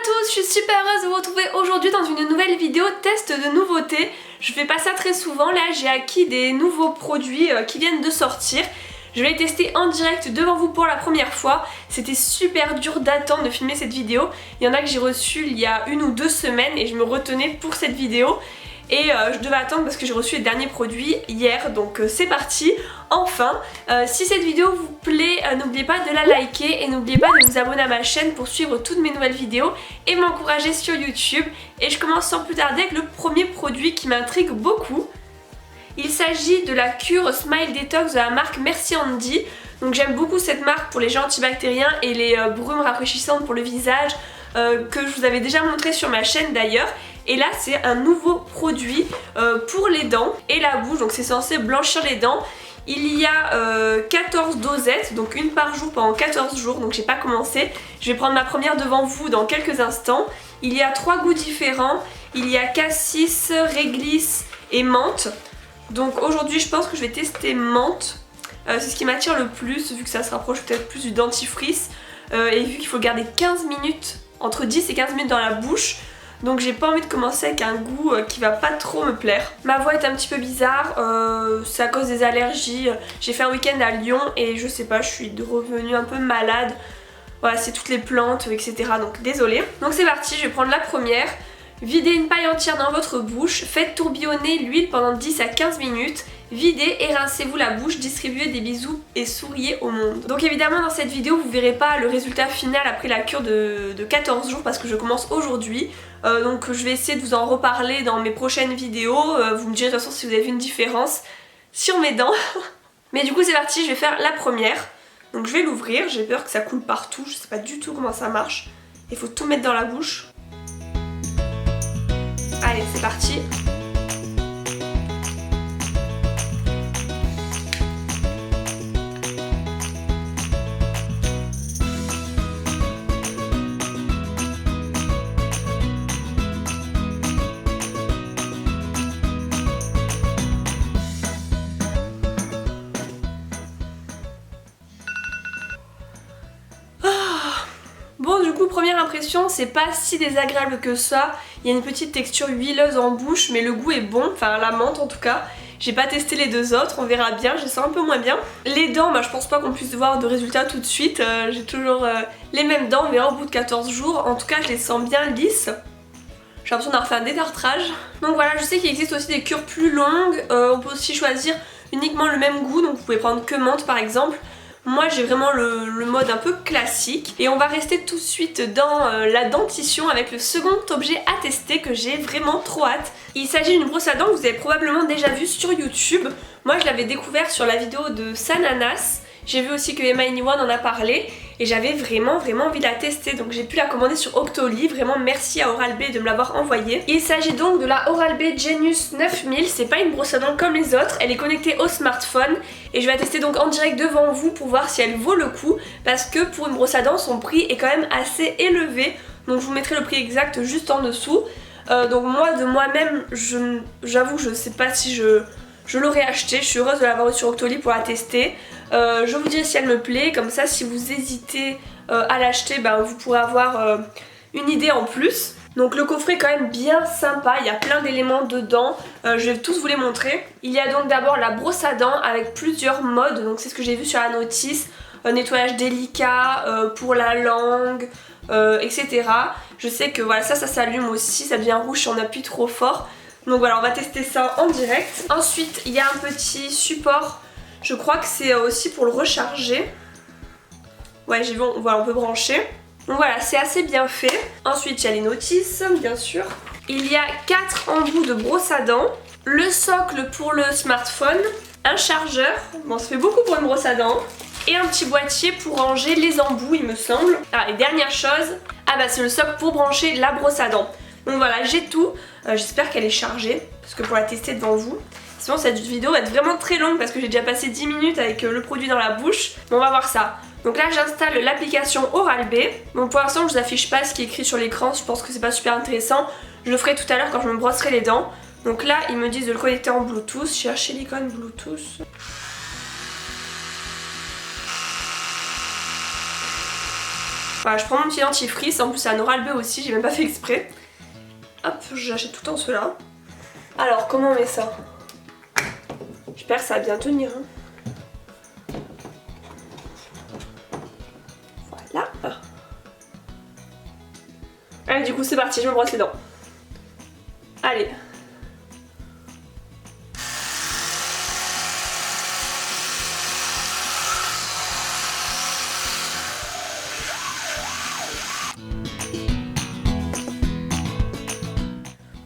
tous, je suis super heureuse de vous retrouver aujourd'hui dans une nouvelle vidéo test de nouveautés. Je fais pas ça très souvent, là j'ai acquis des nouveaux produits qui viennent de sortir. Je vais les tester en direct devant vous pour la première fois. C'était super dur d'attendre de filmer cette vidéo. Il y en a que j'ai reçu il y a 1 ou 2 semaines et je me retenais pour cette vidéo. Et je devais attendre parce que j'ai reçu les derniers produits hier, donc c'est parti. Enfin, si cette vidéo vous plaît, n'oubliez pas de la liker et n'oubliez pas de vous abonner à ma chaîne pour suivre toutes mes nouvelles vidéos et m'encourager sur YouTube. Et je commence sans plus tarder avec le premier produit qui m'intrigue beaucoup. Il s'agit de la cure Smile Detox de la marque Merci Handy. Donc j'aime beaucoup cette marque pour les gels antibactériens et les brumes rafraîchissantes pour le visage que je vous avais déjà montré sur ma chaîne d'ailleurs. Et là c'est un nouveau produit pour les dents et la bouche, donc c'est censé blanchir les dents. Il y a 14 dosettes, donc une par jour pendant 14 jours, donc j'ai pas commencé. Je vais prendre ma première devant vous dans quelques instants. Il y a 3 goûts différents, il y a cassis, réglisse et menthe. Donc aujourd'hui je pense que je vais tester menthe, c'est ce qui m'attire le plus vu que ça se rapproche peut-être plus du dentifrice et vu qu'il faut garder 15 minutes, entre 10 et 15 minutes dans la bouche. Donc j'ai pas envie de commencer avec un goût qui va pas trop me plaire. Ma voix est un petit peu bizarre, c'est à cause des allergies. J'ai fait un week-end à Lyon et je sais pas, je suis revenue un peu malade. Voilà, c'est toutes les plantes, etc. Donc désolée. Donc c'est parti, je vais prendre la première. Videz une paille entière dans votre bouche, faites tourbillonner l'huile pendant 10 à 15 minutes, videz et rincez-vous la bouche, distribuez des bisous et souriez au monde. Donc évidemment dans cette vidéo vous verrez pas le résultat final après la cure de 14 jours parce que je commence aujourd'hui. Donc je vais essayer de vous en reparler dans mes prochaines vidéos, vous me direz de toute façon si vous avez vu une différence sur mes dents. Mais du coup c'est parti, je vais faire la première. Donc je vais l'ouvrir, j'ai peur que ça coule partout, je sais pas du tout comment ça marche. Il faut tout mettre dans la bouche. Allez, c'est parti. Bon, du coup, première impression, c'est pas si désagréable que ça. Il y a une petite texture huileuse en bouche, mais le goût est bon, enfin la menthe en tout cas. J'ai pas testé les deux autres, on verra bien, je sens un peu moins bien. Les dents, bah, je pense pas qu'on puisse voir de résultats tout de suite. J'ai toujours les mêmes dents, on verra au bout de 14 jours. En tout cas, je les sens bien lisses. J'ai l'impression d'avoir fait un détartrage. Donc voilà, je sais qu'il existe aussi des cures plus longues. On peut aussi choisir uniquement le même goût, donc vous pouvez prendre que menthe par exemple. Moi j'ai vraiment le mode un peu classique. Et on va rester tout de suite dans la dentition avec le second objet à tester que j'ai vraiment trop hâte. Il s'agit d'une brosse à dents que vous avez probablement déjà vue sur YouTube. Moi je l'avais découvert sur la vidéo de Sananas. J'ai vu aussi que Emma Anyone en a parlé et j'avais vraiment envie de la tester, donc j'ai pu la commander sur Octoly. Vraiment merci à Oral-B de me l'avoir envoyée. Il s'agit donc de la Oral-B Genius 9000, c'est pas une brosse à dents comme les autres, elle est connectée au smartphone et je vais la tester donc en direct devant vous pour voir si elle vaut le coup parce que pour une brosse à dents son prix est quand même assez élevé, donc je vous mettrai le prix exact juste en dessous. Donc moi de moi-même j'avoue je sais pas si je l'aurais acheté, je suis heureuse de l'avoir eu sur Octoly pour la tester. Je vous dirai si elle me plaît, comme ça si vous hésitez à l'acheter, ben, vous pourrez avoir une idée en plus. Donc le coffret est quand même bien sympa, il y a plein d'éléments dedans, je vais tous vous les montrer. Il y a donc d'abord la brosse à dents avec plusieurs modes, donc c'est ce que j'ai vu sur la notice. Nettoyage délicat, pour la langue, etc. Je sais que voilà, ça s'allume aussi, ça devient rouge si on appuie trop fort. Donc voilà, on va tester ça en direct. Ensuite, il y a un petit support. Je crois que c'est aussi pour le recharger. Ouais, j'ai vu, voilà, on peut brancher. Donc voilà, c'est assez bien fait. Ensuite, il y a les notices, bien sûr. Il y a 4 embouts de brosse à dents. Le socle pour le smartphone. Un chargeur. Bon, ça fait beaucoup pour une brosse à dents. Et un petit boîtier pour ranger les embouts, il me semble. Ah, et dernière chose. Ah bah, c'est le socle pour brancher la brosse à dents. Donc voilà, j'ai tout. J'espère qu'elle est chargée, parce que pour la tester devant vous. Sinon cette vidéo va être vraiment très longue parce que j'ai déjà passé 10 minutes avec le produit dans la bouche. Bon, on va voir ça. Donc là j'installe l'application Oral-B. Bon, pour l'instant je vous affiche pas ce qui est écrit sur l'écran, je pense que c'est pas super intéressant. Je le ferai tout à l'heure quand je me brosserai les dents. Donc là ils me disent de le connecter en Bluetooth. Cherchez l'icône Bluetooth. Voilà, je prends mon petit dentifrice, en plus c'est un Oral-B aussi, j'ai même pas fait exprès. Hop, j'achète tout le temps ceux-là. Alors, comment on met ça? J'espère que ça va bien tenir. Hein. Voilà. Allez, du coup c'est parti, je me brosse les dents. Allez.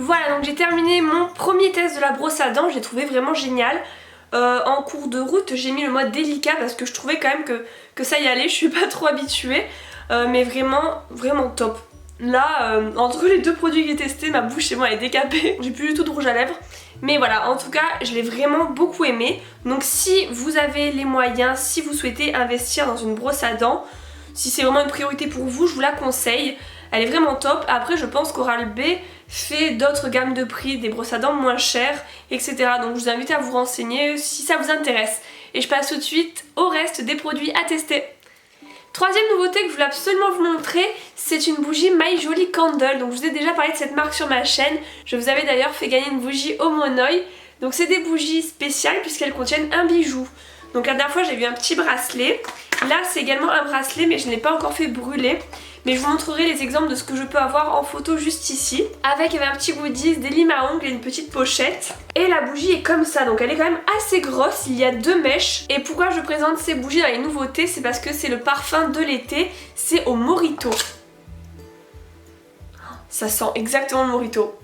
Voilà, donc j'ai terminé mon premier test de la brosse à dents, j'ai trouvé vraiment génial. En cours de route, j'ai mis le mode délicat parce que je trouvais quand même que ça y allait, je suis pas trop habituée. Mais vraiment top. Là, entre les deux produits que j'ai testés, ma bouche chez moi est décapée. J'ai plus du tout de rouge à lèvres. Mais voilà, en tout cas, je l'ai vraiment beaucoup aimé. Donc si vous avez les moyens, si vous souhaitez investir dans une brosse à dents, si c'est vraiment une priorité pour vous, je vous la conseille. Elle est vraiment top. Après, je pense qu'Oral-B fait d'autres gammes de prix, des brosses à dents moins chères, etc. Donc je vous invite à vous renseigner si ça vous intéresse. Et je passe tout de suite au reste des produits à tester. Troisième nouveauté que je voulais absolument vous montrer, c'est une bougie My Jolly Candle. Donc je vous ai déjà parlé de cette marque sur ma chaîne. Je vous avais d'ailleurs fait gagner une bougie au monoeil. Donc c'est des bougies spéciales puisqu'elles contiennent un bijou. Donc la dernière fois j'ai vu un petit bracelet. Là c'est également un bracelet mais je ne l'ai pas encore fait brûler. Mais je vous montrerai les exemples de ce que je peux avoir en photo juste ici. Avec un petit goodies, des limes à ongles et une petite pochette. Et la bougie est comme ça, donc elle est quand même assez grosse, il y a 2 mèches. Et pourquoi je présente ces bougies dans les nouveautés, c'est parce que c'est le parfum de l'été, c'est au Mojito. Ça sent exactement le Mojito.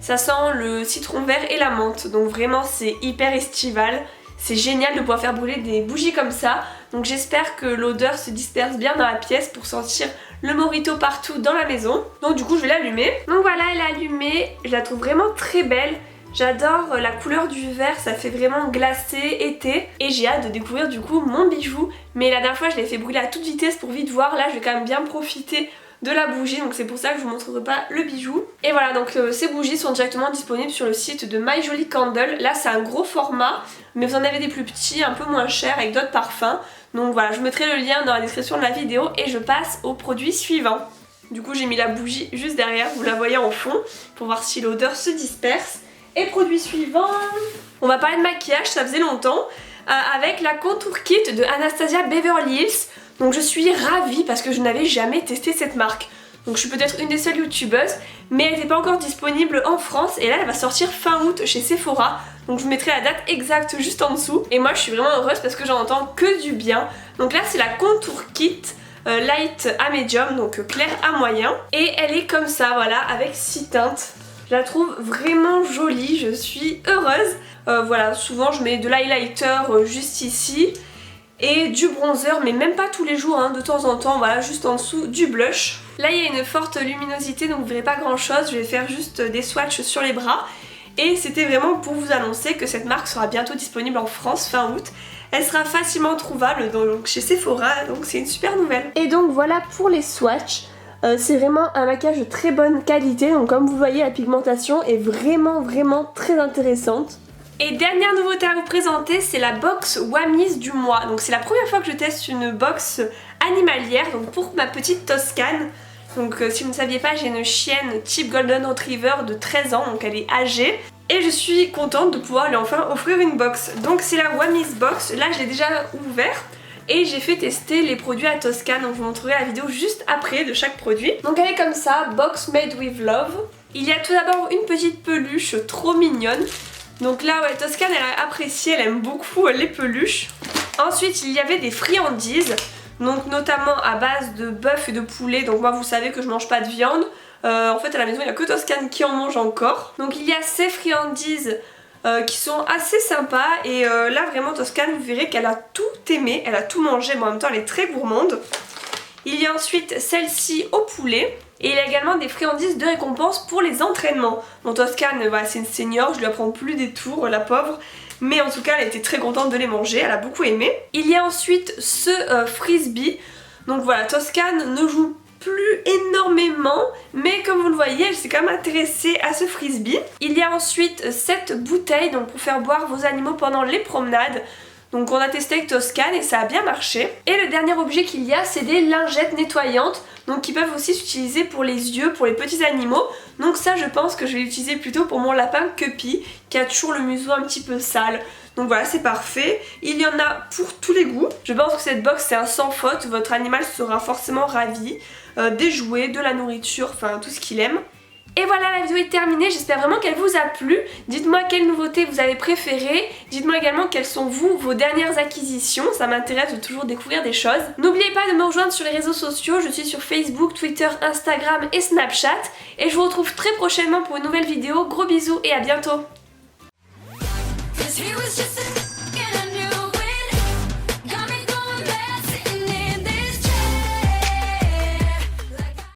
Ça sent le citron vert et la menthe, donc vraiment c'est hyper estival. C'est génial de pouvoir faire brûler des bougies comme ça. Donc j'espère que l'odeur se disperse bien dans la pièce pour sentir le Mojito partout dans la maison. Donc du coup je vais l'allumer. Donc voilà, elle est allumée. Je la trouve vraiment très belle. J'adore la couleur du vert, ça fait vraiment glacé, été. Et j'ai hâte de découvrir du coup mon bijou. Mais la dernière fois je l'ai fait brûler à toute vitesse pour vite voir. Là je vais quand même bien profiter de la bougie, donc c'est pour ça que je vous montrerai pas le bijou. Et voilà, donc ces bougies sont directement disponibles sur le site de My Jolly Candle. Là c'est un gros format, mais vous en avez des plus petits, un peu moins chers, avec d'autres parfums. Donc voilà, je mettrai le lien dans la description de la vidéo et je passe au produit suivant. Du coup j'ai mis la bougie juste derrière, vous la voyez en fond, pour voir si l'odeur se disperse. Et produit suivant, on va parler de maquillage, ça faisait longtemps, avec la Contour Kit de Anastasia Beverly Hills. Donc je suis ravie parce que je n'avais jamais testé cette marque. Donc je suis peut-être une des seules youtubeuses, mais elle n'était pas encore disponible en France et là elle va sortir fin août chez Sephora. Donc je vous mettrai la date exacte juste en dessous. Et moi je suis vraiment heureuse parce que j'en entends que du bien. Donc là c'est la Contour Kit light à medium, donc clair à moyen. Et elle est comme ça, voilà, avec 6 teintes. Je la trouve vraiment jolie, je suis heureuse. Voilà, souvent je mets de l'highlighter juste ici. Et du bronzer, mais même pas tous les jours, hein, de temps en temps, voilà, juste en dessous du blush. Là il y a une forte luminosité, donc vous verrez pas grand chose, je vais faire juste des swatchs sur les bras. Et c'était vraiment pour vous annoncer que cette marque sera bientôt disponible en France fin août. Elle sera facilement trouvable donc chez Sephora, donc c'est une super nouvelle. Et donc voilà pour les swatchs. C'est vraiment un maquillage de très bonne qualité, donc comme vous voyez la pigmentation est vraiment très intéressante. Et dernière nouveauté à vous présenter, c'est la box Wamis du mois. Donc c'est la première fois que je teste une box animalière, donc pour ma petite Toscane. Donc si vous ne saviez pas, j'ai une chienne type Golden Retriever de 13 ans, donc elle est âgée. Et je suis contente de pouvoir lui enfin offrir une box. Donc c'est la Wamis box, là je l'ai déjà ouvert. Et j'ai fait tester les produits à Toscane, donc je vous montrerai la vidéo juste après de chaque produit. Donc elle est comme ça, box made with love. Il y a tout d'abord une petite peluche trop mignonne. Donc là ouais, Toscane elle a apprécié, elle aime beaucoup les peluches. Ensuite il y avait des friandises, donc notamment à base de bœuf et de poulet. Donc moi vous savez que je mange pas de viande. En fait à la maison il n'y a que Toscane qui en mange encore. Donc il y a ces friandises qui sont assez sympas. Et là vraiment Toscane vous verrez qu'elle a tout aimé, elle a tout mangé, mais en même temps elle est très gourmande. Il y a ensuite celle-ci au poulet. Et il y a également des friandises de récompense pour les entraînements. Mon Toscane, voilà, c'est une senior, je lui apprends plus des tours, la pauvre. Mais en tout cas, elle était très contente de les manger, elle a beaucoup aimé. Il y a ensuite ce frisbee. Donc voilà, Toscane ne joue plus énormément, mais comme vous le voyez, elle s'est quand même intéressée à ce frisbee. Il y a ensuite cette bouteille, donc pour faire boire vos animaux pendant les promenades. Donc on a testé avec Toscane et ça a bien marché. Et le dernier objet qu'il y a, c'est des lingettes nettoyantes, donc qui peuvent aussi s'utiliser pour les yeux, pour les petits animaux. Donc ça je pense que je vais l'utiliser plutôt pour mon lapin Cuppy, qui a toujours le museau un petit peu sale. Donc voilà, c'est parfait. Il y en a pour tous les goûts. Je pense que cette box c'est un sans faute, votre animal sera forcément ravi. Des jouets, de la nourriture, enfin tout ce qu'il aime. Et voilà, la vidéo est terminée, j'espère vraiment qu'elle vous a plu. Dites-moi quelle nouveauté vous avez préférée. Dites-moi également quelles sont vos dernières acquisitions, ça m'intéresse de toujours découvrir des choses. N'oubliez pas de me rejoindre sur les réseaux sociaux, je suis sur Facebook, Twitter, Instagram et Snapchat. Et je vous retrouve très prochainement pour une nouvelle vidéo. Gros bisous et à bientôt.